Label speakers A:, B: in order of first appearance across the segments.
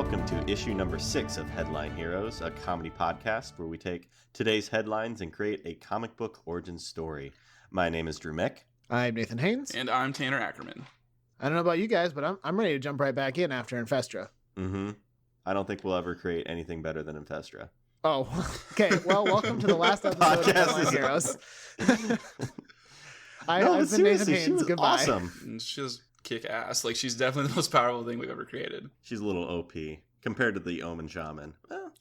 A: welcome to issue number 6 of Headline Heroes, a comedy podcast where we take today's headlines and create a comic book origin story. My name is Drew Mick.
B: I'm Nathan Haynes.
C: And I'm Tanner Ackerman.
B: I don't know about you guys, but I'm ready to jump right back in after Infestra.
A: Mm-hmm. I don't think we'll ever create anything better than Infestra.
B: Oh, okay. Well, welcome to the last episode of Headline Heroes. I've been Nathan Haynes. Goodbye.
A: Awesome.
C: And she's kick ass. Like, she's definitely the most powerful thing we've ever created.
A: She's a little OP compared to the Omen Shaman. Well,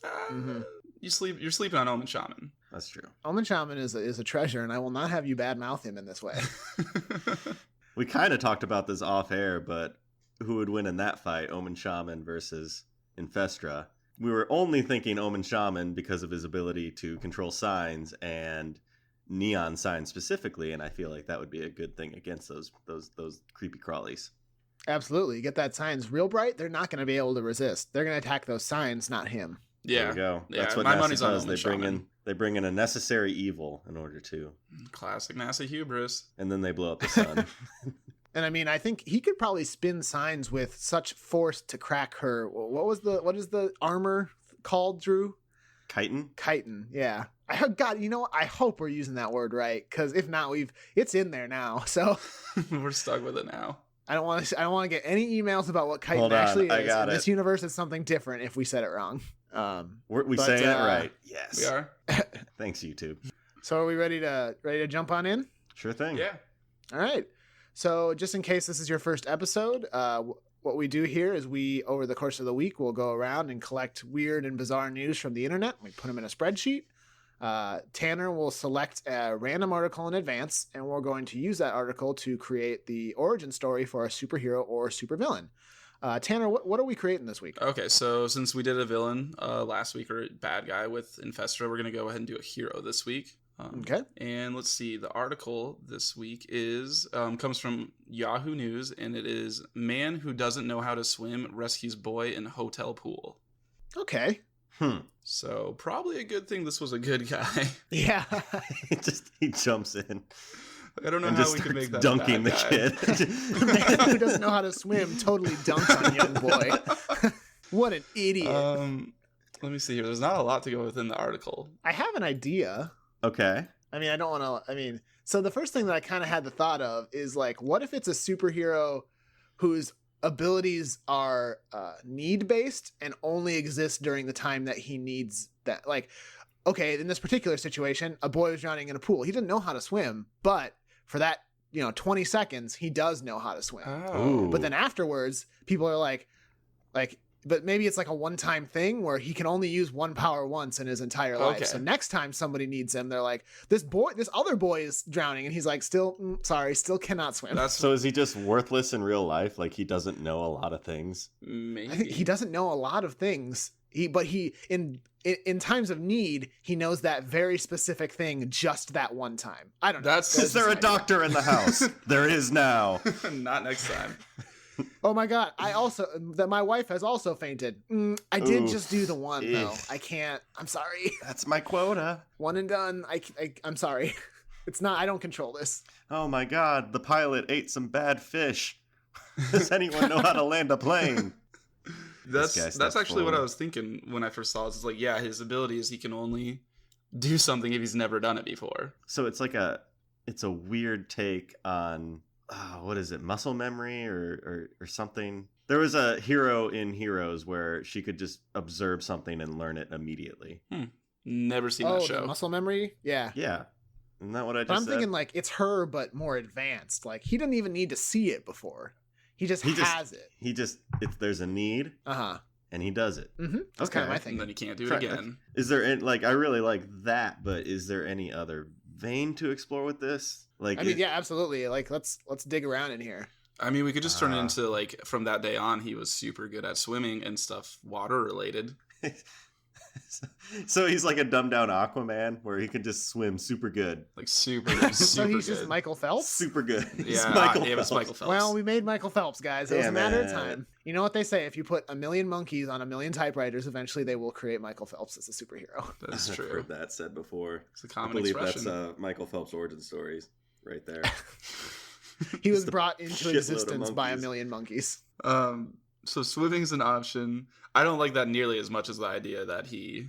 C: You're sleeping on Omen Shaman.
A: that's true.
B: Omen Shaman is a treasure, and I will not have you badmouth him in this way.
A: We kind of talked about this off air, but who would win in that fight, Omen Shaman versus Infestra? We were only thinking Omen Shaman because of his ability to control signs and neon signs specifically, and I feel like that would be a good thing against those creepy crawlies.
B: Absolutely. You get that signs real bright, they're not going to be able to resist. They're going to attack those signs, not him.
C: Yeah.
A: There we go.
C: Yeah,
A: That's what
C: my
A: NASA
C: money's on
A: does.
C: Omen
A: They bring in a necessary evil in order to,
C: Classic NASA hubris.
A: and then they blow up the sun.
B: And I mean, I think he could probably spin signs with such force to crack her. What is the armor called, Drew?
A: Chitin?
B: Yeah. God, you know what? I hope we're using that word right, because if not, it's in there now. So
C: We're stuck with it now.
B: I don't want to get any emails about what chitin
A: Hold on,
B: actually
A: I
B: is.
A: got
B: In
A: it.
B: this universe, it's something different if we said it wrong.
A: We
B: But,
A: saying it right? Yes.
C: We are?
A: Thanks, YouTube.
B: So are we ready to jump on in?
A: Sure thing.
C: Yeah.
B: All right. So just in case this is your first episode, what we do here is we, over the course of the week, we'll go around and collect weird and bizarre news from the internet. We put them in a spreadsheet. Tanner will select a random article in advance, and we're going to use that article to create the origin story for a superhero or supervillain. Tanner, what are we creating this week?
C: Okay, so since we did a villain last week, or a bad guy with Infestra, we're going to go ahead and do a hero this week.
B: Okay.
C: And let's see, the article this week comes from Yahoo News, and it is Man Who Doesn't Know How to Swim Rescues Boy in Hotel Pool.
B: Okay.
C: So probably a good thing this was a good guy.
B: Yeah.
A: he jumps in.
C: I don't know
A: and
C: how
A: just
C: we could make that
A: dunking the
C: bad
A: kid.
B: The man who doesn't know how to swim totally dunked on young boy. What an idiot.
C: Let me see here. There's not a lot to go within the article.
B: I have an idea.
A: Okay.
B: I mean, so the first thing that I kind of had the thought of is, like, what if it's a superhero whose abilities are need-based and only exist during the time that he needs that? Like, okay, in this particular situation, a boy was drowning in a pool. He didn't know how to swim, but for that, 20 seconds, he does know how to swim.
C: Oh.
B: But then afterwards, people are like, but maybe it's like a one-time thing where he can only use one power once in his entire life.
C: Okay.
B: So next time somebody needs him, they're like, this other boy is drowning, and he's like, still cannot swim.
A: So is he just worthless in real life? Like, he doesn't know a lot of things?
C: Maybe.
B: I think he doesn't know a lot of things. But in times of need, he knows that very specific thing just that one time. I don't know.
A: Is there a doctor in the house? There is now.
C: Not next time.
B: Oh my God. My wife has also fainted. I did just do the one though. I can't. I'm sorry.
A: That's my quota.
B: One and done. I'm sorry. It's not, I don't control this.
A: Oh my God, the pilot ate some bad fish. Does anyone know how to land a plane?
C: That's actually what I was thinking when I first saw this. It's like, yeah, his ability is he can only do something if he's never done it before.
A: So it's a weird take on, what is it, muscle memory or something? There was a hero in Heroes where she could just observe something and learn it immediately.
C: Never seen that show.
B: The muscle memory? Yeah.
A: Yeah. Isn't that what I just
B: But I'm
A: said?
B: thinking, like, it's her, but more advanced. Like, he didn't even need to see it before. He just has it.
A: There's a need.
B: Uh-huh.
A: And he does it.
B: Mm-hmm. That's kind of my
C: And
B: thing.
C: then he can't do it again.
A: Is there I really like that, but is there any other vein to explore with this? Like,
B: yeah, absolutely. Like, let's dig around in here.
C: I mean, we could just turn it into, like, from that day on, he was super good at swimming and stuff water related.
A: So he's like a dumbed down Aquaman where he can just swim super good.
C: Like, super good.
B: So he's
C: good.
B: just Michael Phelps?
A: Super good. He's
C: Yeah,
A: Michael
C: it's
A: Phelps.
C: Michael Phelps.
B: Well, we made Michael Phelps, guys. It was a matter of
A: Damn it.
B: time. You know what they say? If you put 1,000,000 monkeys on 1,000,000 typewriters, eventually they will create Michael Phelps as a superhero.
C: That's
A: I've
C: true.
A: heard that said before.
C: It's a common
A: I believe
C: expression.
A: that's Michael Phelps' origin stories right there.
B: He was
A: Just a
B: brought into
A: shitload of
B: existence by
A: monkeys.
B: 1,000,000 monkeys.
C: So swimming's an option. I don't like that nearly as much as the idea that he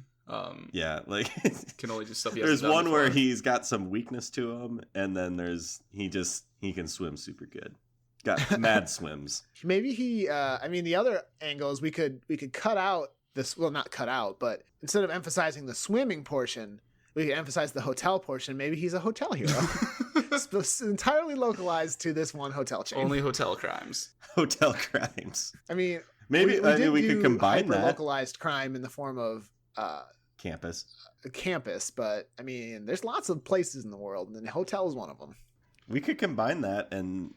A: Yeah, like
C: can only do stuff he
A: there's
C: hasn't done
A: one where
C: before.
A: he's got some weakness to him, and then there's he can swim super good. Got mad swims.
B: Maybe he. The other angle is we could cut out this. Well, not cut out, but instead of emphasizing the swimming portion, we could emphasize the hotel portion. Maybe he's a hotel hero, entirely localized to this one hotel chain.
C: Only hotel crimes.
A: Hotel crimes.
B: I mean,
A: Maybe we could combine that.
B: Localized crime in the form of
A: Campus.
B: a campus, but I mean, there's lots of places in the world, and the hotel is one of them.
A: We could combine that and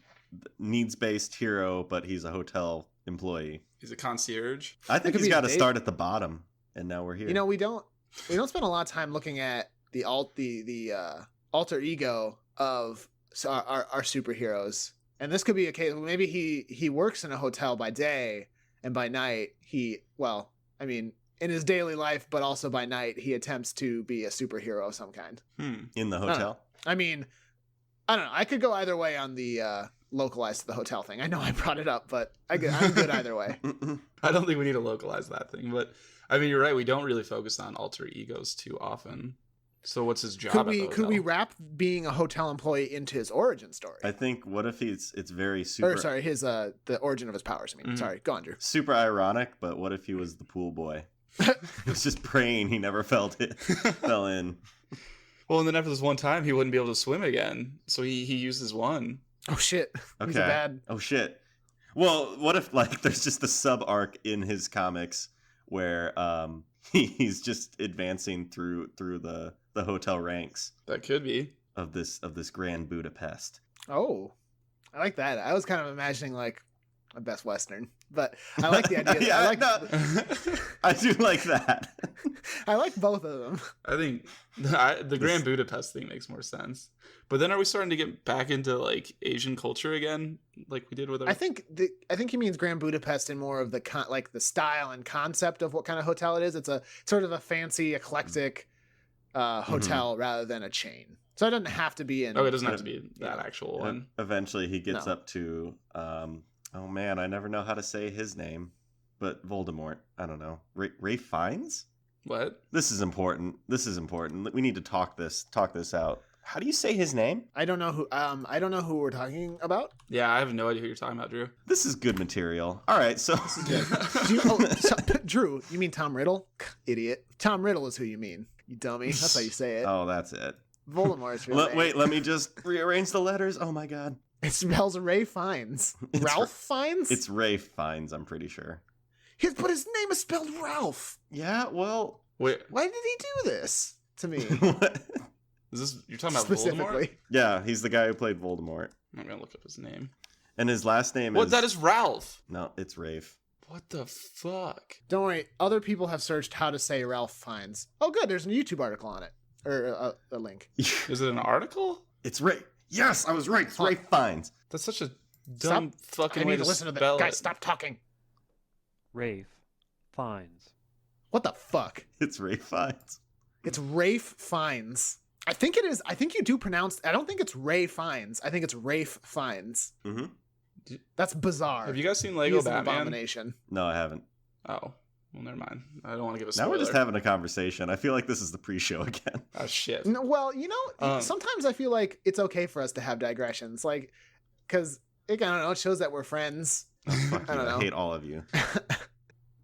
A: needs-based hero, but he's a hotel employee.
C: He's a concierge.
A: I think
B: could
A: he's
B: be
A: got to
B: his
A: start at the bottom, and now we're here.
B: You know, we don't spend a lot of time looking at the alter ego of our superheroes, and this could be a case. Maybe he works in a hotel by day, and by night in his daily life, but also by night he attempts to be a superhero of some kind.
A: In the hotel.
B: I mean, I don't know. I could go either way on the localized to the hotel thing. I know I brought it up, but I'm good either way.
C: I don't think we need to localize that thing, but I mean, you're right. We don't really focus on alter egos too often. So what's his job?
B: Could we wrap being a hotel employee into his origin story?
A: I think what if it's very super.
B: Or sorry, his the origin of his powers. I mean, sorry, go on, Drew.
A: Super ironic, but what if he was the pool boy? He was just praying he never fell in.
C: Well, and then after this one time, he wouldn't be able to swim again, so he uses one.
B: Oh shit!
A: Okay.
B: He's a bad.
A: Oh shit. Well, what if like there's just a sub arc in his comics where he's just advancing through the hotel ranks
C: That could be.
A: of this Grand Budapest.
B: Oh, I like that. I was kind of imagining like a Best Western, but I like the idea.
A: Yeah,
B: I like.
A: I do like that.
B: I like both of them.
C: I think the Grand Budapest thing makes more sense. But then are we starting to get back into like Asian culture again, like we did with our?
B: I think he means Grand Budapest in more of the the style and concept of what kind of hotel it is. It's a sort of a fancy, eclectic hotel rather than a chain. So it doesn't have to be in.
C: Oh, it doesn't have to be that actual one.
A: Eventually, he gets up to. Oh man, I never know how to say his name, but Voldemort. I don't know. Ray Fiennes.
C: What?
A: This is important. We need to talk this out. How do you say his name?
B: I don't know who we're talking about.
C: Yeah, I have no idea who you're talking about, Drew.
A: This is good material. All right, so
B: Drew, you mean Tom Riddle? Idiot. Tom Riddle is who you mean. You dummy. That's how you say it.
A: Oh, that's it.
B: Voldemort's real name.
A: Wait, let me just rearrange the letters. Oh my god.
B: It spells Ray Fiennes. Ralph Fiennes?
A: It's Ray Fiennes, I'm pretty sure.
B: But his name is spelled Ralph.
A: Yeah, well,
C: Wait,
B: Why did he do this to me?
A: what?
C: is this you're talking about
B: Specifically.
C: Voldemort?
A: Yeah, he's the guy who played Voldemort.
C: I'm gonna look up his name.
A: And his last name
C: What?
A: is...
C: That is Ralph.
A: No, it's Rafe.
C: What the fuck?
B: Don't worry. Other people have searched how to say Ralph Fiennes. Oh, good. There's a YouTube article on it. Or a link.
C: Is it an article?
A: It's Ray. Yes, I was right. It's Ray Fiennes.
C: That's such a dumb fucking
B: I
C: way
B: need
C: to
B: to listen to
C: spell
B: that.
C: it.
B: Guys, stop talking.
D: Rafe Fiennes.
B: What the fuck?
A: It's Ray Fiennes.
B: It's Rafe Fiennes. I think it is. I think you do pronounce. I don't think it's Ray Fiennes. I think it's Rafe Fiennes.
A: Mm-hmm.
B: That's bizarre.
C: Have you guys seen
B: He
C: Lego
B: is an
C: Batman?
B: abomination.
A: No, I haven't.
C: Oh, well, never mind. I don't want to give a
A: Now
C: spoiler.
A: we're just having a conversation. I feel like this is the pre-show again.
C: Oh shit.
B: No, well, you know,
C: Um,
B: sometimes I feel like it's okay for us to have digressions, like, because I don't know, it shows that we're friends.
A: Fuck
B: I
A: you.
B: don't know.
A: I hate all of you.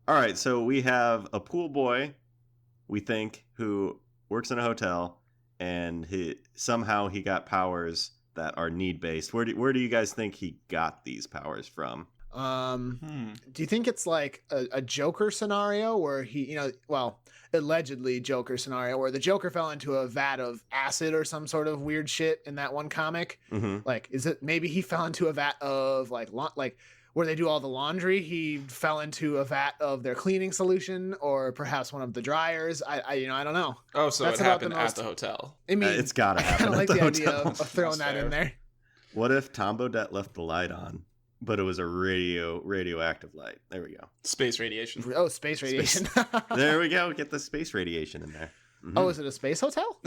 A: All right, so we have a pool boy, we think, who works in a hotel, and somehow he got powers that are need-based. Where do you guys think he got these powers from?
B: Do you think it's like a Joker scenario where he, allegedly Joker scenario where the Joker fell into a vat of acid or some sort of weird shit in that one comic?
A: Mm-hmm.
B: Like, is it maybe he fell into a vat of like where they do all the laundry? He fell into a vat of their cleaning solution, or perhaps one of the dryers. I don't know.
C: Oh, so
B: That's
C: it
B: about
C: happened
B: the
C: at
B: most-
C: the hotel.
B: I mean,
A: It's gotta
B: I
A: happen.
B: kind of
A: at
B: like the idea
A: hotel.
B: of throwing
C: That's
B: that in
C: fair.
B: there.
A: What if Tom Bodette left the light on, but it was a radioactive light? There we go.
C: Space radiation.
B: Oh, space radiation.
A: There we go. Get the space radiation in there. Mhm.
B: Oh, is it a space hotel?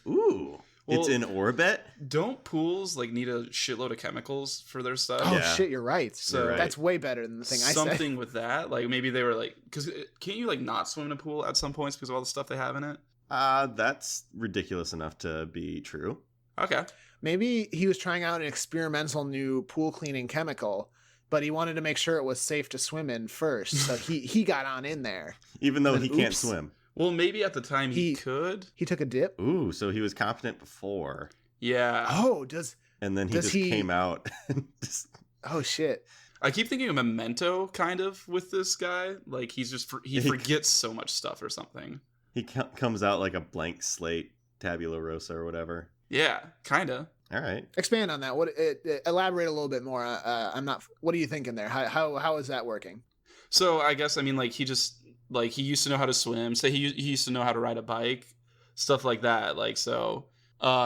A: Ooh.
C: Well,
A: It's in orbit?
C: don't pools like need a shitload of chemicals for their stuff?
B: Oh
A: Yeah.
B: shit, you're right.
C: So-
A: You're right.
B: That's way better than the thing I said.
C: Something with that, like maybe they were like, because can't you like not swim in a pool at some points because of all the stuff they have in it?
A: That's ridiculous enough to be true.
C: Okay.
B: Maybe he was trying out an experimental new pool cleaning chemical, but he wanted to make sure it was safe to swim in first. So he got on in there.
A: Even though
B: Then
A: he can't
B: oops.
A: swim.
C: Well, maybe at the time he
B: He-
C: could.
B: He took a dip.
A: Ooh, so he was competent before.
C: Yeah.
B: Oh, does
A: And then he
B: Does
A: just
B: he-
A: came out. And just,
B: oh shit.
C: I keep thinking of Memento kind of with this guy. Like he's just he forgets so much stuff or something.
A: he comes out like a blank slate, tabula rosa or whatever.
C: Yeah, kind of.
A: All right.
B: Expand on that. Elaborate a little bit more. I'm not. What are you thinking there? How is that working?
C: So I guess I mean like he just like he used to know how to swim. Say he used to know how to ride a bike, stuff like that. Like so,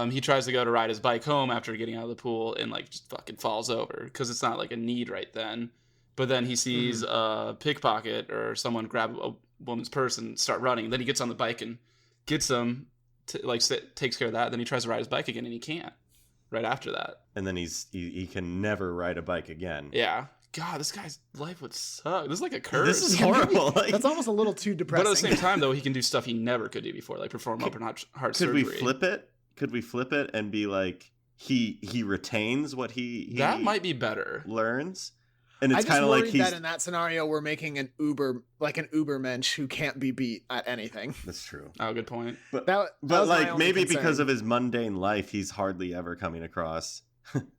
C: he tries to go to ride his bike home after getting out of the pool and like just fucking falls over because it's not like a need right then. But then he sees a pickpocket or someone grab a woman's purse and start running. Then he gets on the bike and gets them, takes care of that. Then he tries to ride his bike again and he can't. Right after that.
A: And then he can never ride a bike again.
C: Yeah. God, this guy's life would suck. This is like a curse.
A: This is
B: Yeah, maybe-
A: horrible. Like,
B: That's almost a little too depressing.
C: But at the same time, though, he can do stuff he never could do before, like perform open heart
A: could
C: surgery.
A: we flip it? Could we flip it and be like he retains what he
C: That might be better.
A: learns? And
B: I
A: it's
B: just
A: kind of
B: worried
A: like he's
B: that in that scenario we're making an ubermensch who can't be beat at anything.
A: That's true.
C: Oh, good point.
A: But
B: That
A: but
B: was my
A: like
B: only
A: maybe
B: concern.
A: because of his mundane life, he's hardly ever coming across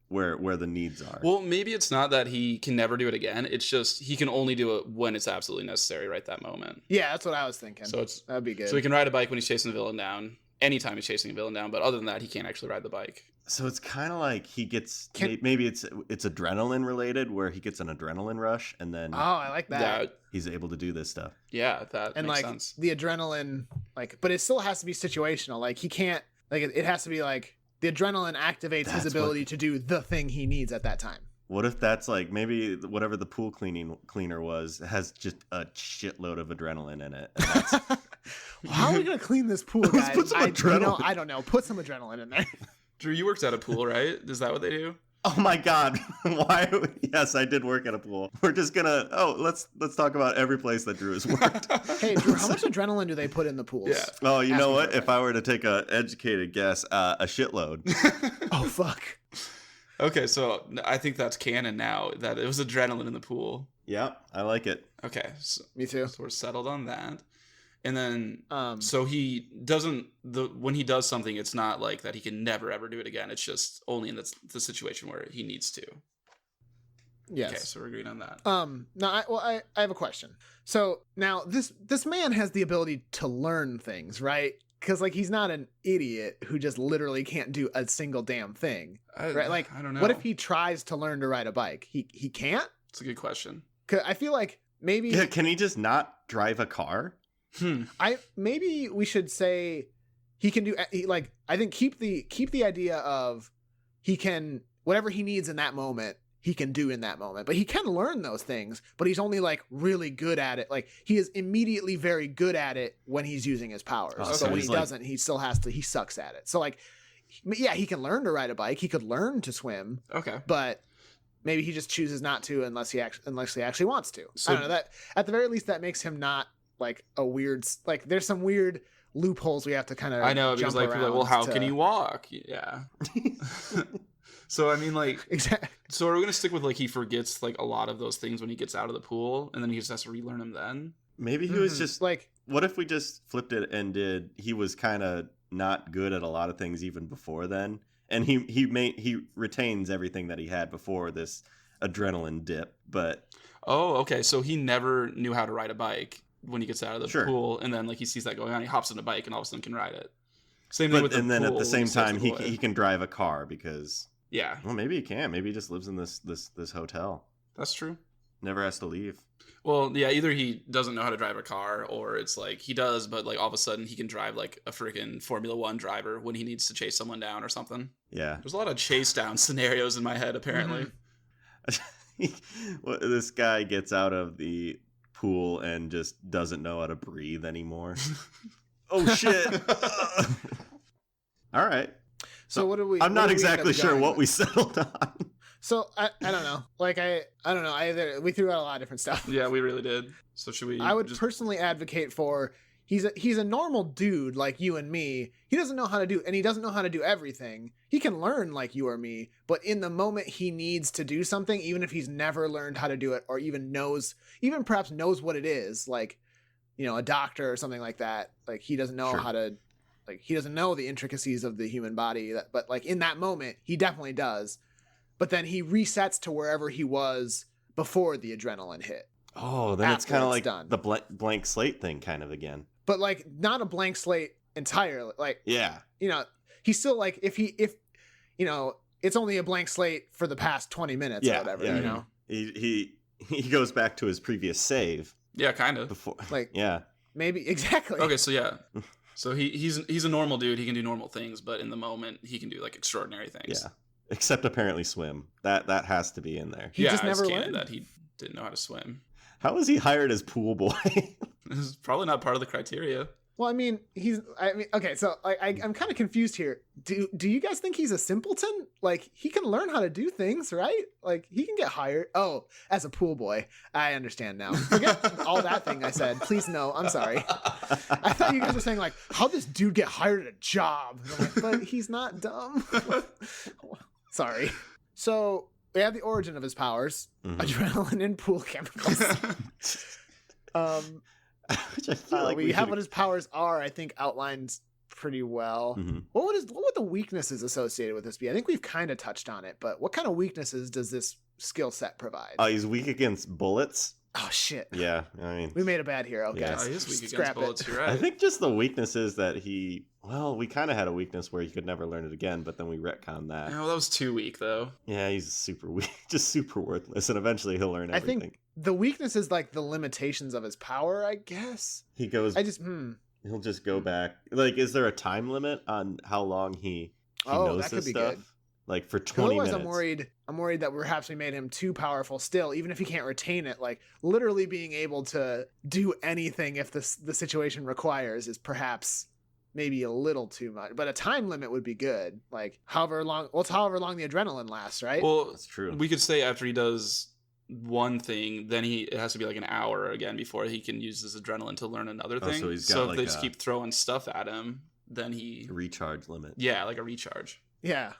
A: where the needs are.
C: Well, maybe it's not that he can never do it again. It's just he can only do it when it's absolutely necessary right that moment.
B: Yeah, that's what I was thinking.
C: So it's
B: That'd be good.
C: so he can ride a bike when he's chasing the villain down. Anytime he's chasing a villain down, but other than that, he can't actually ride the bike.
A: So it's kind of like he gets
B: Can-
A: maybe it's adrenaline related, where he gets an adrenaline rush and then
B: Oh, I like that.
A: he's able to do this stuff.
C: Yeah, that
B: And
C: makes
B: like
C: sense.
B: the adrenaline, like, but it still has to be situational. Like he can't, like, it has to be like the adrenaline activates
A: That's
B: his ability to do the thing he needs at that time.
A: What if that's like maybe whatever the pool cleaner was has just a shitload of adrenaline in it? And that's,
B: Well, how are we gonna clean this pool,
A: Let's
B: guys?
A: put some
B: I
A: adrenaline.
B: don't know. Put some adrenaline in there.
C: Drew, you worked at a pool, right? Is that what they do?
A: oh my god! Why? Yes, I did work at a pool. We're just gonna let's talk about every place that Drew has worked.
B: Hey, Drew, how much adrenaline do they put in the pools?
C: Yeah.
A: Oh, you
B: Ask
A: know
B: me
A: what?
B: for
A: If I were to take a educated guess, a shitload.
B: Oh fuck.
C: Okay, so I think that's canon now that it was adrenaline in the pool.
A: Yeah, I like it.
C: Okay, so,
B: Me too.
C: so we're settled on that. And then
B: So
C: so he doesn't when he does something, it's not like that he can never ever do it again. It's just only in the situation where he needs to.
B: yes.
C: Okay, so we're agreed on that.
B: No, I have a question. So now this man has the ability to learn things, right? Because like he's not an idiot who just literally can't do a single damn thing, right? Like,
C: I don't know.
B: what if he tries to learn to ride a bike? He can't.
C: It's a good question.
B: 'Cause I feel like maybe
A: Yeah, can he just not drive a car?
B: maybe we should say he can do like I think keep the idea of he can whatever he needs in that moment he can do in that moment, but he can learn those things, but he's only like really good at it. Like he is immediately very good at it when he's using his powers.
A: Oh,
B: so
C: so
B: when
A: he's
B: he
A: like-
B: doesn't, he still has to. He sucks at it. So like, yeah, he can learn to ride a bike. He could learn to swim,
C: Okay.
B: but maybe he just chooses not to unless he actually wants to.
C: So-
B: I don't know, that at the very least that makes him not like a weird, like there's some weird loopholes we have to kind of
C: I know because like people are like, well, how can he walk? Yeah. So I mean, like,
B: Exactly.
C: so are we gonna stick with like he forgets like a lot of those things when he gets out of the pool, and then he just has to relearn them then?
A: Maybe he was
B: Mhm.
A: just
B: like
A: What if we just flipped it and did he was kind of not good at a lot of things even before then, and he retains everything that he had before this adrenaline dip, but
C: Oh, okay. So he never knew how to ride a bike when he gets out of the
A: Sure.
C: pool, and then like he sees that going on, he hops on a bike and all of a sudden can ride it. Same thing
A: but
C: with the
A: and then at
C: pool
A: the same
C: when saves
A: time
C: the
A: he
C: boy.
A: he can drive a car because
C: Yeah,
A: well maybe he can, maybe he just lives in this hotel,
C: that's true.
A: never has to leave.
C: Well, yeah, either he doesn't know how to drive a car, or it's like he does, but like all of a sudden he can drive like a freaking Formula One driver when he needs to chase someone down or something.
A: Yeah.
C: There's a lot of chase down scenarios in my head, apparently.
A: Well, this guy gets out of the pool and just doesn't know how to breathe anymore. Oh shit. All right.
B: So what do we?
A: I'm
B: what
A: not
B: do we end up
A: exactly sure
B: going
A: what
B: with?
A: we settled on.
B: So I don't know. Like I don't know. We threw out a lot of different stuff.
C: Yeah, we really did. So should we?
B: I would
C: just...
B: personally advocate for he's a normal dude like you and me. He doesn't know how to do, and he doesn't know how to do everything. He can learn like you or me, but in the moment he needs to do something, even if he's never learned how to do it, or even perhaps knows what it is, like, you know, a doctor or something like that. Like he doesn't know
A: Sure.
B: how to, like he doesn't know the intricacies of the human body. But like in that moment, he definitely does. But then he resets to wherever he was before the adrenaline hit.
A: Oh, then it's
B: After
A: kind of
B: it's
A: like
B: done.
A: the blank slate thing kind of again.
B: But like not a blank slate entirely. Like,
A: Yeah.
B: you know, he's still like if you know, it's only a blank slate for the past 20 minutes or whatever, you know.
A: He goes back to his previous save
C: Yeah, kind of.
A: before.
B: Like
A: Yeah.
B: maybe exactly.
C: Okay, so yeah. So he's a normal dude. He can do normal things, but in the moment, he can do like extraordinary things.
A: Yeah. Except apparently swim. That has to be in there.
B: He just never
C: it's canon
B: learned
C: that he didn't know how to swim.
A: How was he hired as pool boy?
C: This is probably not part of the criteria.
B: Well, I mean, okay, so I'm kind of confused here. Do you guys think he's a simpleton? Like, he can learn how to do things, right? Like, he can get hired. Oh, as a pool boy. I understand now. Forget all that thing I said. Please, no. I'm sorry. I thought you guys were saying, like, how'd this dude get hired at a job? And I'm like, but he's not dumb. Sorry. So, we have the origin of his powers.
A: Mhm.
B: Adrenaline and pool chemicals.
A: Which I feel like
B: we have
A: should-
B: what his powers are, I think, outlined pretty well.
A: Mhm.
B: What would the weaknesses associated with this be? I think we've kind of touched on it, but what kind of weaknesses does this skill set provide?
A: He's weak against bullets.
B: Oh shit.
A: Yeah, I mean,
B: We made a bad hero,
A: Yeah.
B: guys.
C: He is weak against
B: Scrap
C: bullets.
B: it.
C: You're right.
A: I think just the weakness is that we kind of had a weakness where he could never learn it again, but then we retconned that.
C: Oh, that was too weak though.
A: Yeah, he's super weak, just super worthless, and eventually he'll learn
B: I
A: everything.
B: think the weakness is like the limitations of his power, I guess.
A: He goes. He'll just go back. Like, is there a time limit on how long he knows
B: that
A: this
B: could be
A: stuff?
B: good.
A: Like for
B: 'Cause
A: 20
B: otherwise,
A: minutes.
B: I'm worried that perhaps we made him too powerful still, even if he can't retain it. Like literally being able to do anything if the situation requires is perhaps maybe a little too much. But a time limit would be good. Like however long the adrenaline lasts, right?
C: Well,
A: That's true.
C: we could say after he does one thing, then it has to be like an hour again before he can use his adrenaline to learn another
A: Oh,
C: thing.
A: so he's got
C: so if
A: like
C: they just
A: a-
C: keep throwing stuff at him, then he
A: Recharge limit.
C: yeah, like a recharge.
B: Yeah.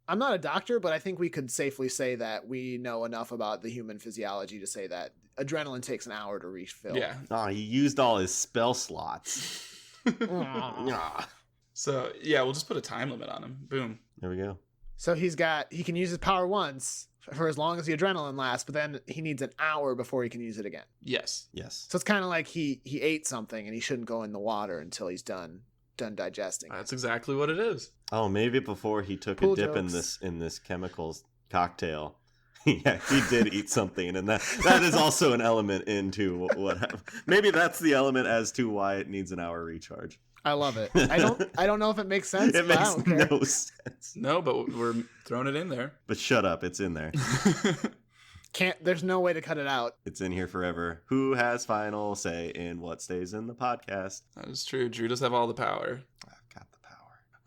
B: I'm not a doctor, but I think we could safely say that we know enough about the human physiology to say that adrenaline takes an hour to refill.
C: Yeah.
A: Oh, he used all his spell slots.
B: Aw.
A: Ah,
C: So yeah, we'll just put a time limit on him. Boom.
A: there we go.
B: So he can use his power once for as long as the adrenaline lasts, but then he needs an hour before he can use it again.
C: Yes.
A: Yes.
B: So it's kind of like he ate something and he shouldn't go in the water until he's done digesting.
C: That's exactly what it is.
A: Oh, maybe before he took
B: Pool
A: a dip
B: jokes.
A: in this chemicals cocktail. Yeah, he did eat something, and that is also an element into what happened. Maybe that's the element as to why it needs an hour recharge.
B: I love it. I don't know if it makes sense.
A: It
B: but I
A: makes
B: don't care.
A: no sense.
C: No, but we're throwing it in there.
A: But shut up, it's in there.
B: There's no way to cut it out.
A: It's in here forever. Who has final say in what stays in the podcast?
C: That is true. Drew does have all the power.
A: I've got the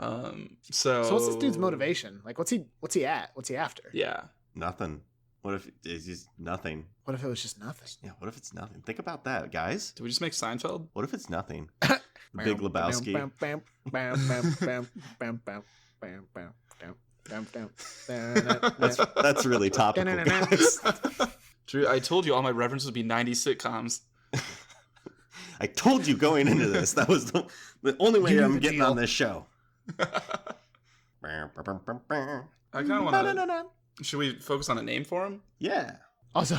A: power.
B: So what's this dude's motivation? Like what's he at? What's he after?
C: Yeah.
A: Nothing. What if it's just nothing?
B: What if it was just nothing?
A: Yeah, what if it's nothing? Think about that, guys.
C: Did we just make Seinfeld?
A: What if it's nothing? The Big Lebowski.
B: Bam, bam, bam, bam, bam, bam, bam, bam, bam, bam, bam, bam.
A: That's really topical, guys.
C: Drew, I told you all my references would be 90s sitcoms.
A: I told you going into this. That was the only way
B: You knew
A: I'm
B: the
A: getting
B: deal.
A: on this show.
C: I kind of want to. Should we focus on a name for him?
A: Yeah.
B: Also,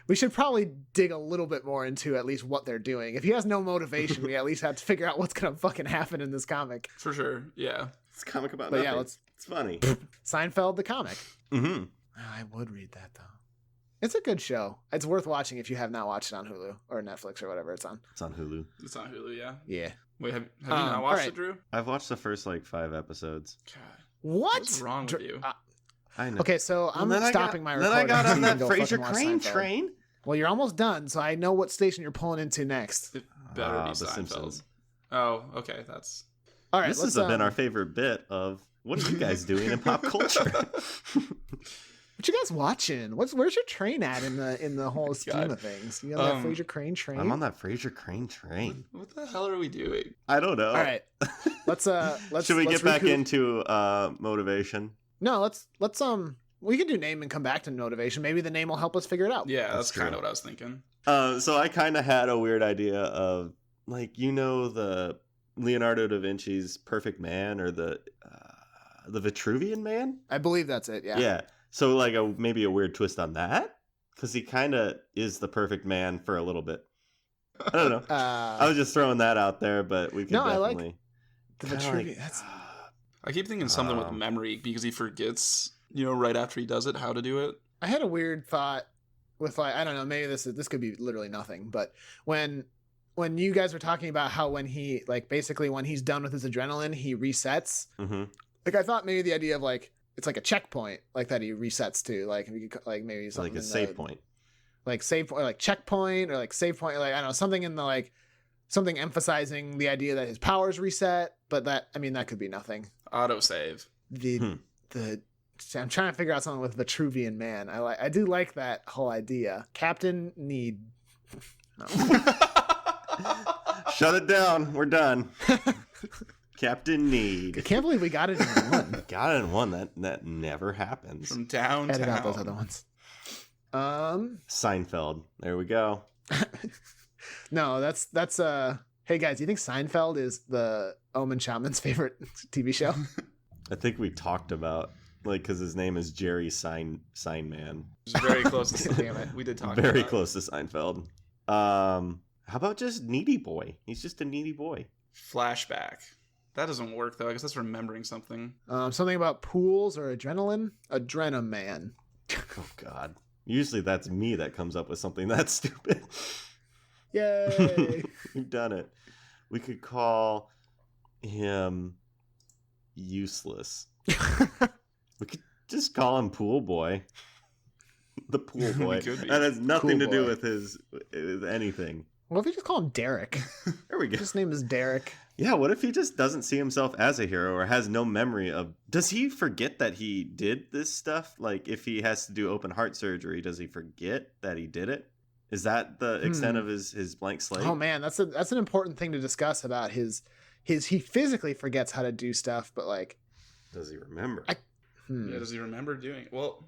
B: we should probably dig a little bit more into at least what they're doing. If he has no motivation, we at least have to figure out what's gonna fucking happen in this comic.
C: For sure. Yeah.
A: It's a comic about
B: But
A: nothing.
B: yeah, let's
A: It's funny.
B: Seinfeld the comic.
A: Mm-hmm.
B: I would read that though. It's a good show. It's worth watching if you have not watched it on Hulu or Netflix or whatever it's on.
A: It's on Hulu.
C: It's on Hulu, yeah.
B: Yeah.
C: Wait, have you not watched
B: alright.
C: it, Drew?
A: I've watched the first 5 episodes.
C: God.
B: What?
C: What's wrong with you?
A: I know.
B: Okay, so I'm stopping my recording.
A: Then I got
B: so
A: on
B: you
A: that
B: can go
A: Fraser
B: fucking watch
A: Crane
B: Seinfeld.
A: train.
B: Well, you're almost done, so I know what station you're pulling into next.
C: It better be
A: The
C: Seinfeld.
A: Simpsons.
C: Oh, okay. That's
B: All right,
A: This
B: let's
A: has been our favorite bit of What are you guys doing in pop culture?
B: What you guys watching? Where's your train at in the whole scheme of things? You on that Fraser Crane train?
A: I'm on that Fraser Crane train.
C: What the hell are we doing?
A: I don't know.
B: All right, let's
A: Should we get back into motivation?
B: No, let's we can do name and come back to motivation. Maybe the name will help us figure it out.
C: Yeah, that's
A: true.
C: kind of what I was thinking.
A: So I kind of had a weird idea of like the Leonardo da Vinci's Perfect Man or the Vitruvian Man.
B: I believe that's it. Yeah.
A: Yeah. So like maybe a weird twist on that because he kind of is the perfect man for a little bit. I don't know. I was just throwing that out there, but we can definitely.
B: I like the Vitruvian.
C: I keep thinking something with memory because he forgets, right after he does it, how to do it.
B: I had a weird thought with I don't know, maybe this could be literally nothing, but when you guys were talking about how when he basically when he's done with his adrenaline, he resets.
A: Mm-hmm.
B: I thought maybe the idea of it's like a checkpoint that he resets to, maybe something
A: like a save point.
B: Like save point, or like checkpoint, or like save point, I don't know, something in the something emphasizing the idea that his powers reset, but that could be nothing.
C: Autosave.
B: I'm trying to figure out something with Vitruvian Man. I do like that whole idea. Captain Need. No.
A: Shut it down. We're done. Captain Need.
B: I can't believe we got it in one.
A: Got it in one. That never happens.
C: From downtown.
B: Edit out those other ones.
A: Seinfeld. There we go.
B: No, that's hey guys, do you think Seinfeld is the Omen Shaman's favorite TV show?
A: I think we talked about because his name is Jerry Seinman.
C: Very close to
B: Damn it.
C: We did talk
A: Very
C: about
A: close to Seinfeld. How about just needy boy? He's just a needy boy.
C: Flashback. That doesn't work though. I guess that's remembering something.
B: Something about pools or adrenaline. Adrenaman.
A: Oh God. Usually that's me that comes up with something that stupid.
B: Yay!
A: You've done it. We could call him useless. We could just call him Pool Boy. The Pool Boy. That has nothing to do with anything.
B: What if we just call him Derek?
A: There we go.
B: His name is Derek.
A: Yeah, what if he just doesn't see himself as a hero or has no memory of... Does he forget that he did this stuff? Like, if he has to do open heart surgery, does he forget that he did it? Is that the extent of his blank slate?
B: Oh, man, that's an important thing to discuss about his... He physically forgets how to do stuff, but,
A: Does he remember?
C: Yeah, does he remember doing it? Well,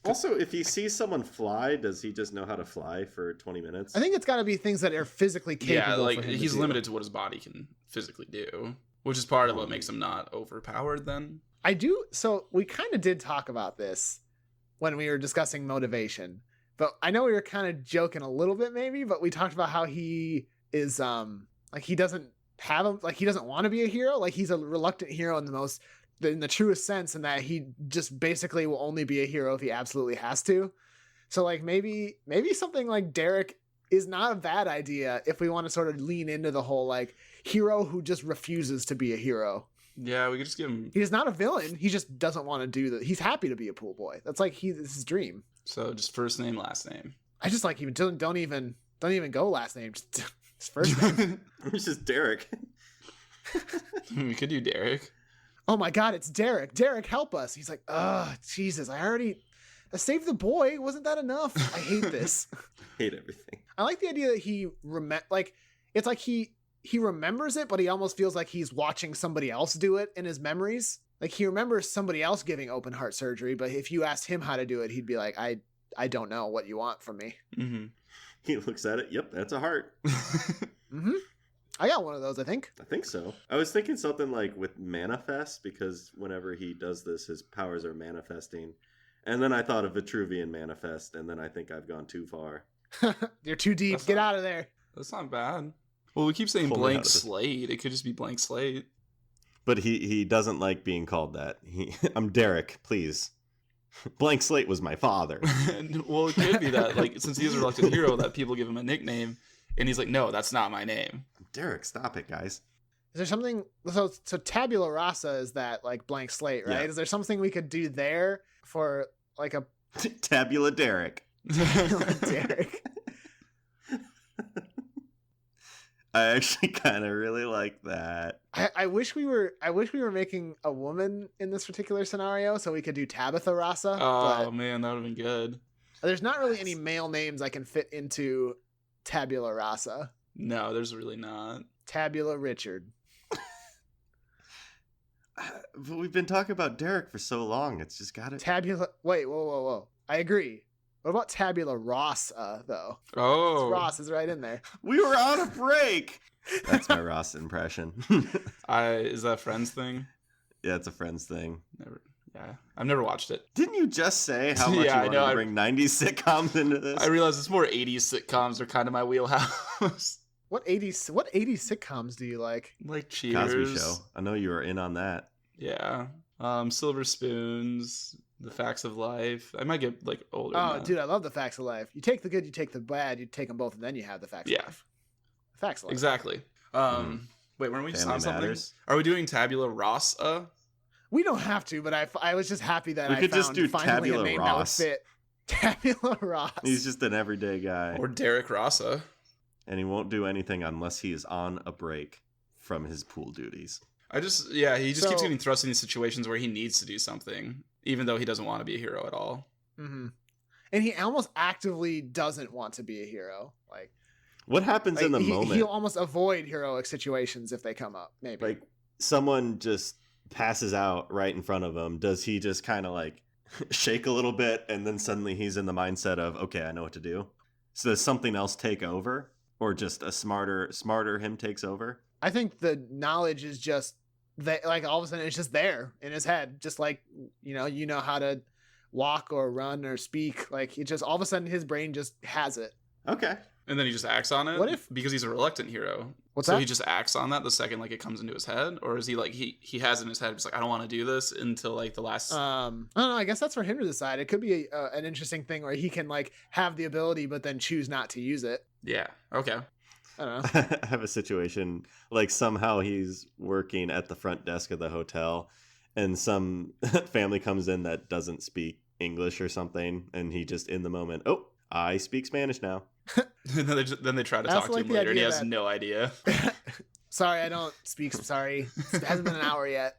A: Also, if he sees someone fly, does he just know how to fly for 20 minutes?
B: I think it's got to be things that are physically capable.
C: Yeah, he's limited to what his body can physically do, which is part of what makes him not overpowered then.
B: I do. So we kind of did talk about this when we were discussing motivation, but I know we were kind of joking a little bit maybe, but we talked about how he is he doesn't have him, he doesn't want to be a hero. He's a reluctant hero in the truest sense, in that he just basically will only be a hero if he absolutely has to. So maybe something like Derek is not a bad idea if we want to sort of lean into the whole hero who just refuses to be a hero.
C: Yeah, we could just give him...
B: He's not a villain. He just doesn't want to do that. He's happy to be a pool boy. That's this is his dream.
C: So just first name, last name.
B: I just even don't even go last name. Just his first name.
A: It's just Derek.
C: We could do Derek.
B: Oh my God, it's Derek. Derek, help us. He's like, Jesus, I saved the boy. Wasn't that enough? I hate this.
A: Hate everything.
B: I like the idea that he he remembers it, but he almost feels like he's watching somebody else do it in his memories. He remembers somebody else giving open heart surgery, but if you asked him how to do it, he'd be like, I don't know what you want from me.
C: Mm-hmm.
A: He looks at it. Yep, that's a heart.
B: Mm-hmm. I got one of those, I think.
A: I think so. I was thinking something with manifest, because whenever he does this, his powers are manifesting. And then I thought of Vitruvian manifest, and then I think I've gone too far.
B: You're too deep. Get out of there.
C: That's not bad. Well, we keep saying blank slate. It could just be blank slate.
A: But he doesn't like being called that. I'm Derek, please. Blank slate was my father.
C: Well, it could be that, since he's a reluctant hero, that people give him a nickname, and he's like, no, that's not my name.
A: Derek, stop it, guys.
B: Is there something... So tabula rasa is that, blank slate, right? Yeah. Is there something we could do there for, a...
A: Tabula Derek.
B: Derek.
A: I actually kind of really like that.
B: I wish we were making a woman in this particular scenario so we could do Tabitha Rasa.
C: Oh man, that would have been good.
B: There's not really any male names I can fit into Tabula Rasa.
C: No, there's really not.
B: Tabula Richard.
A: But we've been talking about Derek for so long. It's just got to.
B: Wait, whoa. I agree. What about Tabula Rasa, though?
C: Oh.
B: Ross is right in there.
A: We were on a break. That's my Ross impression.
C: Is that a Friends thing?
A: Yeah, it's a Friends thing.
C: Never. Yeah, I've never watched it.
A: Didn't you just say how much
C: Yeah,
A: you wanted to bring 90s sitcoms into this?
C: I realize it's more 80s sitcoms are kind of my wheelhouse.
B: What 80s sitcoms do you like?
C: Like Cheers.
A: Cosby Show. I know you were in on that.
C: Yeah. Silver Spoons, The Facts of Life. I might get like older.
B: Oh,
C: than that.
B: dude, I love The Facts of Life. You take the good, you take the bad, you take them both, and then you have The Facts of Life. The Facts of Life.
C: Exactly. Wait, weren't we just
A: Family
C: on something?
A: Matters.
C: Are we doing Tabula Rasa?
B: We don't have to, but I was just happy that
A: We
B: I
A: could
B: found
A: just do
B: finally
A: Tabula
B: a name
A: Ross.
B: that would fit. Tabula Ross.
A: He's just an everyday guy.
C: Or Derek Rasa?
A: And he won't do anything unless he is on a break from his pool duties.
C: He just keeps
B: So-
C: getting thrust in these situations where he needs to do something, even though he doesn't want to be a hero at all.
B: Mm-hmm. And he almost actively doesn't want to be a hero.
A: What happens in the moment?
B: He'll almost avoid heroic situations if they come up. Maybe.
A: Like someone just passes out right in front of him. Does he just kind of like shake a little bit and then suddenly he's in the mindset of, okay, I know what to do? So does something else take over? Or just a smarter him takes over?
B: I think the knowledge is just that, like, all of a sudden it's just there in his head, just like you know how to walk or run or speak. Like, it just all of a sudden his brain just has it.
A: Okay.
C: And then he just acts on it?
B: What if-
C: Because he's a reluctant hero.
B: What's
C: so
B: that?
C: he just acts on that the second like it comes into his head? Or is he like, he has it in his head, he's like, I don't want to do this until like the last...
B: I don't know. I guess that's for him to decide. It could be an interesting thing where he can like have the ability but then choose not to use it.
C: Yeah, okay.
B: I don't know.
A: I have a situation like somehow he's working at the front desk of the hotel and some family comes in that doesn't speak English or something. And he just in the moment, oh, I speak Spanish now.
C: And then they try to
B: That's
C: talk to
B: like
C: him
B: the
C: later and he
B: idea
C: has
B: that-
C: no idea.
B: Sorry, I don't speak. Sorry. It hasn't been an hour yet.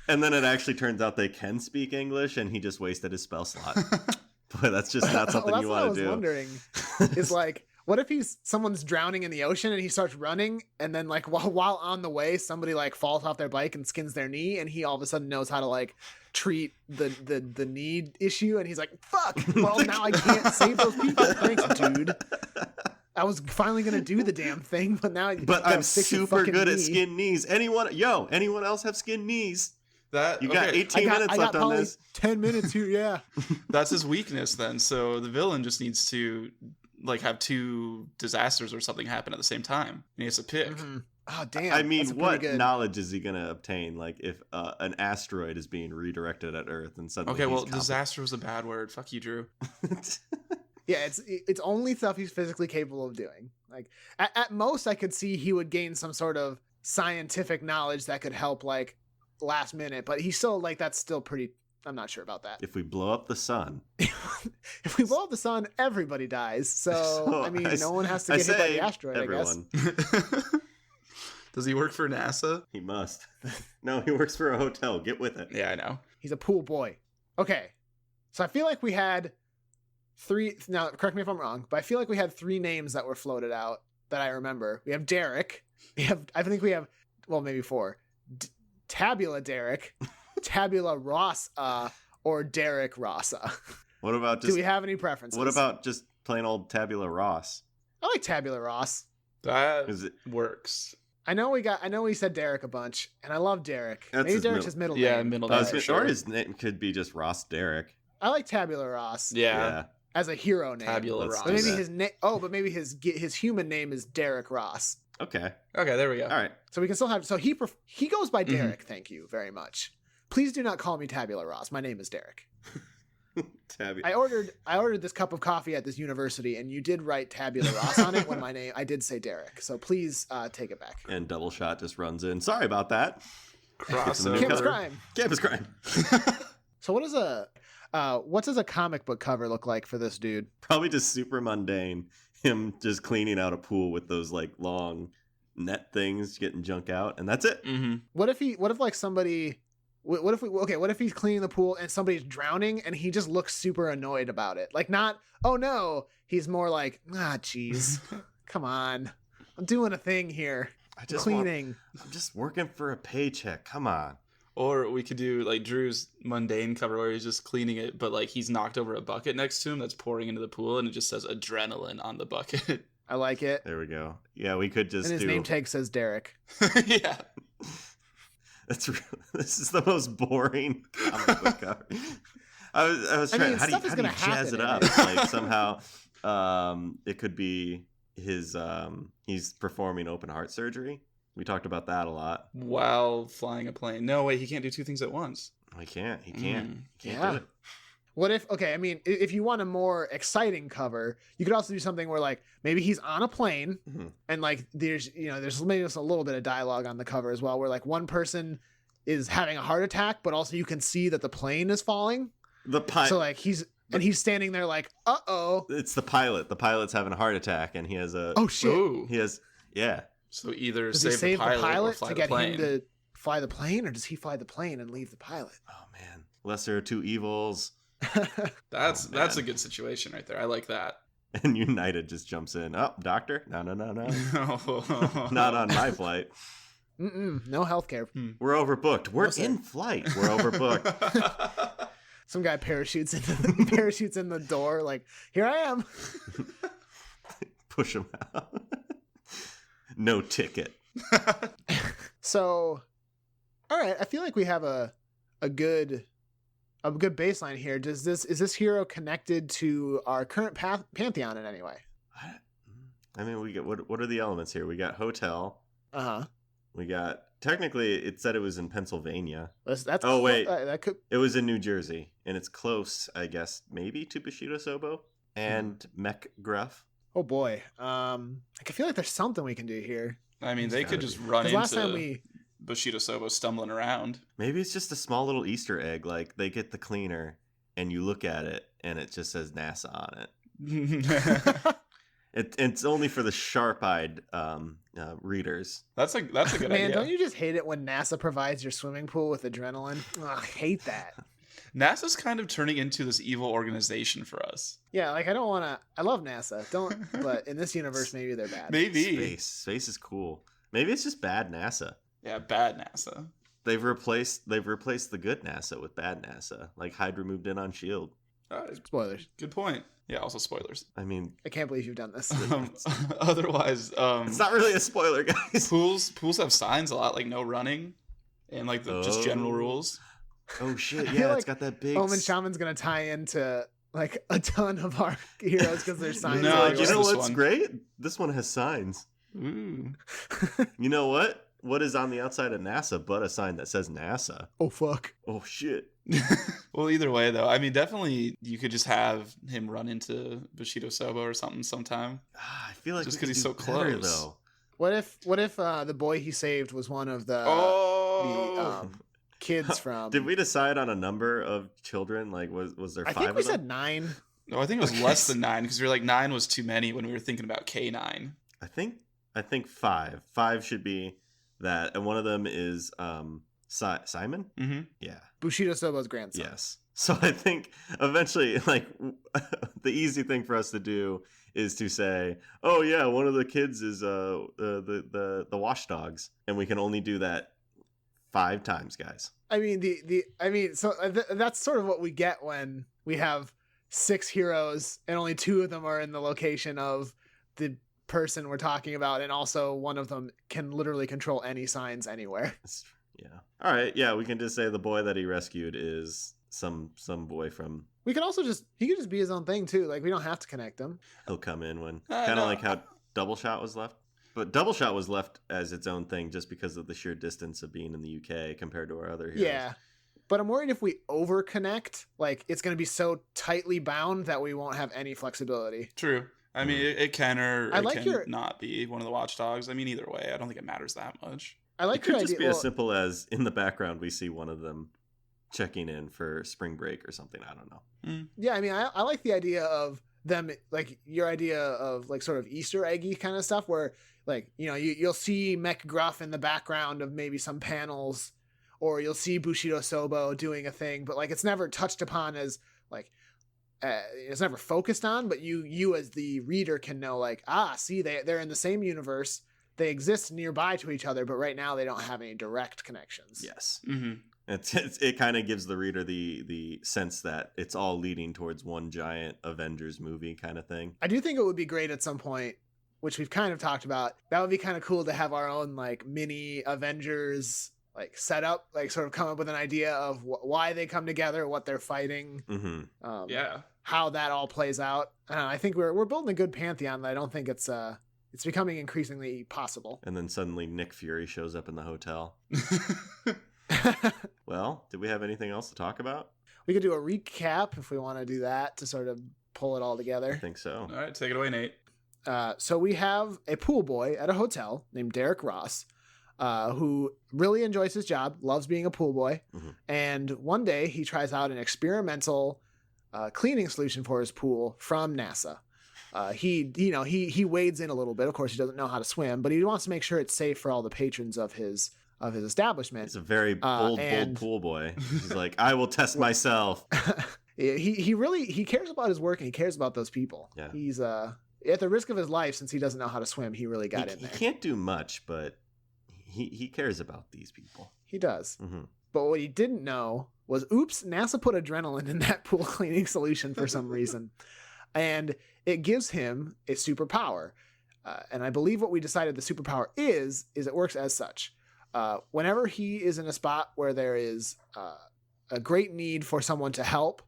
A: And then it actually turns out they can speak English and he just wasted his spell slot. Boy, that's just not something
B: Well,
A: you
B: that's what I
A: want
B: was
A: to do.
B: wondering. Is like, what if someone's drowning in the ocean and he starts running and then like while on the way somebody like falls off their bike and skins their knee and he all of a sudden knows how to like treat the knee issue and he's like, fuck, well now I can't save those people. Thanks, dude. I was finally gonna do the damn thing, but now
A: But
B: you gotta
A: I'm
B: fix your
A: super
B: fucking
A: good at
B: knee.
A: skin knees. Anyone else have skin knees?
C: That
A: You got
C: okay,
A: 18 minutes
B: I
A: left
B: got
A: on
B: probably
A: this.
B: 10 minutes here, yeah.
C: That's his weakness then. So the villain just needs to like have two disasters or something happen at the same time. He has to pick.
B: Mhm. Oh damn.
A: I mean,
B: that's a pretty
A: what
B: good...
A: knowledge is he going to obtain? Like, if an asteroid is being redirected at Earth and suddenly
C: Okay, well,
A: he's competent.
C: disaster was a bad word. Fuck you, Drew.
B: Yeah, it's only stuff he's physically capable of doing. Like at most, I could see he would gain some sort of scientific knowledge that could help like last minute, but he's still like that's still pretty. I'm not sure about that.
A: If we blow up the sun,
B: If we blow up the sun, everybody dies. So,
A: So,
B: I mean,
A: I
B: no one has to
A: I
B: get hit by
A: say
B: the asteroid.
A: everyone,
B: I guess.
C: Does he work for NASA?
A: he must. No, he works for a hotel. Get with it.
C: Yeah, I know.
B: He's a pool boy. Okay, so I feel like we had three. Now, correct me if I'm wrong, but I feel like we had three names that were floated out that I remember. We have Derek. I think we have, well, maybe four. Tabula Derek, Tabula Ross, or Derek Rasa.
A: What about
B: Do
A: just?
B: we have any preferences?
A: What about just plain old Tabula Ross?
B: I like Tabula Ross.
C: That
A: Is it?
C: works.
B: I know we said Derek a bunch, and I love Derek.
A: That's
B: Maybe
A: his
B: Derek's
A: middle-
B: his middle
C: Yeah,
B: name.
C: middle
B: but
C: name.
A: Or
C: for sure.
A: his name could be just Ross Derek.
B: I like Tabula Ross
C: Yeah.
B: as a hero name.
C: Tabula
A: Let's
C: Rasa.
B: But maybe
A: that.
B: his name. Oh, but maybe his human name is Derek Ross.
A: Okay.
C: Okay, there we go.
A: All right.
B: So we can still have. So he goes by
C: Mhm.
B: Derek. Thank you very much. Please do not call me Tabula Ross. My name is Derek.
A: Tabula.
B: I ordered this cup of coffee at this university, and you did write Tabula Ross on it when my name. I did say Derek. So please take it back.
A: And Double Shot just runs in. Sorry about that.
C: Crossover.
B: Campus
A: cover.
B: crime.
A: Campus crime.
B: So what does a comic book cover look like for this dude?
A: Probably just super mundane. Him just cleaning out a pool with those like long net things, getting junk out, and that's it.
C: Mm-hmm.
B: What if like somebody, what if he's cleaning the pool and somebody's drowning and he just looks super annoyed about it? Like not, oh no, he's more like, jeez, come on. I'm doing a thing here.
A: I just
B: Cleaning.
A: I'm just working for a paycheck. Come on.
C: Or we could do like Drew's mundane cover where he's just cleaning it, but like he's knocked over a bucket next to him that's pouring into the pool, and it just says adrenaline on the bucket.
B: I like it.
A: There we go. Yeah, we could just
B: And his
A: do.
B: name tag says Derek.
C: Yeah.
A: This is the most boring comic book cover. I was trying.
B: mean,
A: How do you
B: stuff is
A: jazz it
B: gonna
A: up?
B: happen
A: Like somehow, it could be his. He's performing open heart surgery. We talked about that a lot.
C: While flying a plane. No, wait, he can't do two things at once.
A: He can't. He can't.
C: Mm.
A: He can't
B: Yeah.
A: do it.
B: What if, okay, I mean, if you want a more exciting cover, you could also do something where like maybe he's on a plane
A: Mhm.
B: and like there's maybe just a little bit of dialogue on the cover as well, where like one person is having a heart attack, but also you can see that the plane is falling.
A: The pilot.
B: So like he's standing there like, uh-oh.
A: It's the pilot. The pilot's having a heart attack, and he has a.
B: Oh shit.
C: Ooh.
A: He has. Yeah.
C: So either
B: Does he
C: save
B: save
C: the pilot, or fly
B: to
C: the
B: get
C: plane.
B: him to fly the plane, or does he fly the plane and leave the pilot?
A: Oh man. Lesser of two evils.
C: That's
A: Oh,
C: a
A: man.
C: good situation right there. I like that.
A: And United just jumps in. Oh, doctor? No.
C: Not
A: Not on my flight.
B: No healthcare.
A: We're overbooked. We're
B: No, sir.
A: in flight. We're overbooked.
B: Some guy parachutes in the door, like, here I am.
A: Push him out. No ticket.
B: So, all right, I feel like we have a good baseline here. Is this hero connected to our current pantheon in any way?
A: I mean, we get what are the elements here? We got hotel.
B: Uh-huh.
A: We got technically it said it was in Pennsylvania.
B: That's
A: Oh, wait.
B: that could.
A: It was in New Jersey, and it's close, I guess, maybe to Bushido Sobo and Mech Gruff.
B: Oh boy. I feel like there's something we can do here.
C: I mean, they
A: It's
C: could
A: gotta
C: just
A: be.
C: run
B: 'Cause
C: into
B: last time we
C: Bushido Sobo stumbling around.
A: Maybe it's just a small little Easter egg. Like they get the cleaner, and you look at it, and it just says NASA on it. It's only for the sharp-eyed readers.
C: That's a good
B: Man,
C: idea.
B: don't you just hate it when NASA provides your swimming pool with adrenaline? Ugh, I hate that.
C: NASA's kind of turning into this evil organization for us.
B: Yeah, like I don't want to. I love NASA, but in this universe, maybe they're bad.
C: Maybe.
A: Space is cool. Maybe it's just bad NASA.
C: Yeah, bad NASA.
A: They've replaced the good NASA with bad NASA. Like Hydra moved in on Shield.
B: Spoilers.
C: Good point. Yeah, also spoilers.
A: I mean,
B: I can't believe you've done this.
C: Otherwise,
A: it's not really a spoiler, guys.
C: pools have signs a lot, like no running, and like just general
A: Oh.
C: rules.
A: Oh shit!
B: I feel
A: Yeah,
B: like
A: it's got that big.
B: Omen Shaman's gonna tie into like a ton of our heroes because their signs.
C: No,
B: are
A: Like, you know
C: this
A: what's
C: one.
A: great? This one has signs.
C: Ooh.
A: You know what? What is on the outside of NASA but a sign that says NASA?
B: Oh fuck.
A: Oh shit!
C: Well, either way, though, I mean, definitely you could just have him run into Bushido Sobo or something sometime.
A: I feel like
C: Just
A: we
C: 'cause
A: could
C: he's
A: do
C: so
A: better,
C: close.
A: though.
B: What if the boy he saved was one of the kids from?
A: Did we decide on a number of children? Like, was there
B: I
A: five
B: think we
A: of them?
B: said 9.
C: No, I think it was
A: Okay.
C: less than 9 because we were like 9 was too many when we were thinking about K9.
A: I think 5. 5 should be that, and one of them is Simon.
C: Mm-hmm.
A: Yeah.
B: Bushido Sobo's grandson.
A: Yes. So I think eventually, like, the easy thing for us to do is to say, "Oh yeah, one of the kids is the watchdogs," and we can only do that 5 times, guys.
B: I mean that's sort of what we get when we have 6 heroes and only 2 of them are in the location of the person we're talking about, and also one of them can literally control any signs anywhere.
A: Yeah. All right. Yeah, we can just say the boy that he rescued is some boy from.
B: We could also he could just be his own thing too. Like we don't have to connect them.
A: He'll come in when
C: I
A: kind
C: know.
A: of like how Double Shot was left. But Double Shot was left as its own thing just because of the sheer distance of being in the UK compared to our other heroes.
B: Yeah. But I'm worried if we over connect, like it's going to be so tightly bound that we won't have any flexibility.
C: True. I mean, it can or
B: I
C: it
B: like
C: can
B: your-
C: not be one of the watchdogs. I mean, either way, I don't think it matters that much.
B: I
A: It
B: like
A: could
B: your
A: just
B: idea.
A: be
B: well,
A: as simple as in the background we see one of them checking in for spring break or something. I don't know.
B: Yeah, I mean, I like the idea of them, like your idea of like sort of Easter eggy kind of stuff where like, you know, you'll see Mech Gruff in the background of maybe some panels, or you'll see Bushido Sobo doing a thing, but like it's never touched upon as like, it's never focused on, but you as the reader can know like, see, they're in the same universe. They exist nearby to each other, but right now they don't have any direct connections.
A: Yes.
C: Mm-hmm.
A: It kind of gives the reader the sense that it's all leading towards one giant Avengers movie kind of thing.
B: I do think it would be great at some point, which we've kind of talked about. That would be kind of cool to have our own like mini Avengers like set up, like sort of come up with an idea of why they come together, what they're fighting, how that all plays out. I think we're building a good pantheon that I don't think it's becoming increasingly possible.
A: And then suddenly Nick Fury shows up in the hotel. Well, did we have anything else to talk about?
B: We could do a recap if we want to do that to sort of pull it all
A: I
B: together.
A: think so.
C: All right, take it away, Nate.
B: So we have a pool boy at a hotel named Derek Ross, who really enjoys his job, loves being a pool boy.
A: Mm-hmm.
B: And one day he tries out an experimental cleaning solution for his pool from NASA. He wades in a little bit. Of course, he doesn't know how to swim, but he wants to make sure it's safe for all the patrons of his establishment.
A: He's a very bold pool boy. He's like, I will test myself.
B: He cares about his work and he cares about those people.
A: Yeah.
B: He's at the risk of his life, since he doesn't know how to swim, he really got in there.
A: He can't do much, but he cares about these people.
B: He does.
A: Mm-hmm.
B: But what he didn't know was, oops, NASA put adrenaline in that pool cleaning solution for some reason. And it gives him a superpower. And I believe what we decided the superpower is it works as such. Whenever he is in a spot where there is a great need for someone to help,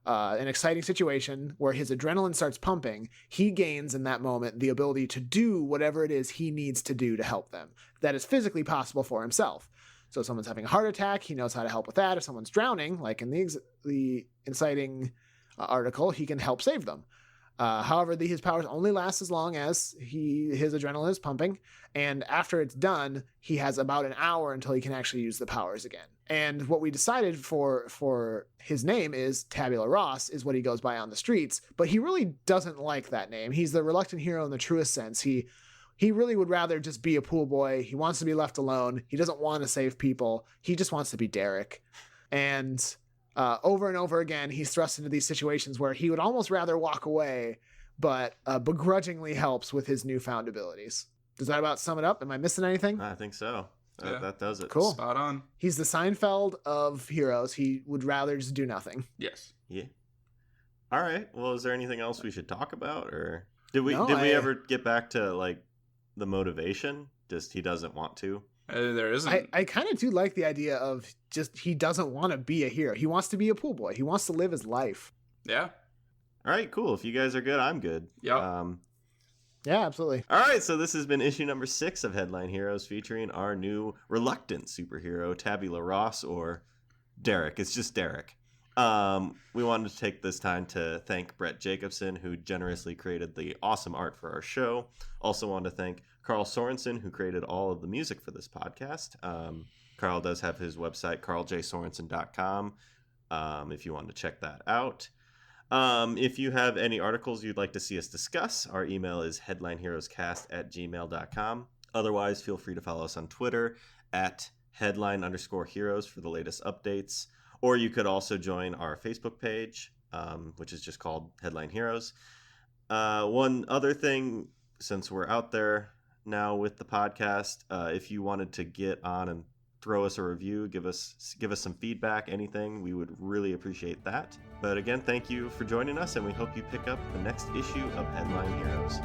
B: an exciting situation where his adrenaline starts pumping, he gains in that moment the ability to do whatever it is he needs to do to help them. That is physically possible for himself. So if someone's having a heart attack, he knows how to help with that. If someone's drowning, like in the inciting article, he can help save them. However, his powers only last as long as his adrenaline is pumping, and after it's done, he has about an hour until he can actually use the powers again. And what we decided for his name is Tabula Ross, is what he goes by on the streets, but he really doesn't like that name. He's the reluctant hero in the truest sense. He really would rather just be a pool boy. He wants to be left alone. He doesn't want to save people. He just wants to be Derek. And over and over again, he's thrust into these situations where he would almost rather walk away, but begrudgingly helps with his newfound abilities. Does that about sum it up? Am I missing anything?
A: I think so.
C: Yeah.
A: That does it.
B: Cool.
C: Spot on.
B: He's the Seinfeld of heroes. He would rather just do nothing.
C: Yes.
A: Yeah. All right. Well, is there anything else we should talk about, or did we
B: No,
A: we ever get back to like the motivation? Just he doesn't want to.
C: There isn't.
B: I kind of do like the idea of just he doesn't want to be a hero. He wants to be a pool boy. He wants to live his life.
C: Yeah.
A: All right, cool. If you guys are good, I'm good.
C: Yep.
B: Yeah, absolutely.
A: All right, so this has been issue number 6 of Headline Heroes, featuring our new reluctant superhero, Tabula Ross, or Derek. It's just Derek. We wanted to take this time to thank Brett Jacobson, who generously created the awesome art for our show. Also wanted to thank Carl Sorensen, who created all of the music for this podcast. Carl does have his website, carljsorensen.com, if you want to check that out. If you have any articles you'd like to see us discuss, our email is headlineheroescast@gmail.com. Otherwise, feel free to follow us on Twitter at headline_heroes for the latest updates. Or you could also join our Facebook page, which is just called Headline Heroes. One other thing, since we're out there now with the podcast, if you wanted to get on and throw us a review, give us some feedback, anything, we would really appreciate that. But again, thank you for joining us, and we hope you pick up the next issue of Headline Heroes.